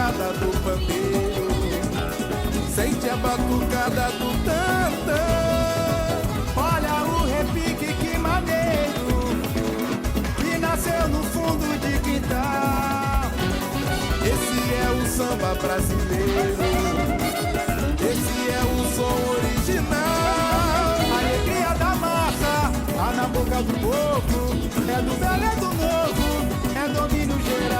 pegada do pandeiro, sente a batucada do tantã. Olha o repique, que maneiro, que nasceu no fundo de quintal. Esse é o samba brasileiro, esse é o som original. A alegria da massa, tá na boca do povo, é do velho, é do novo, é domínio geral.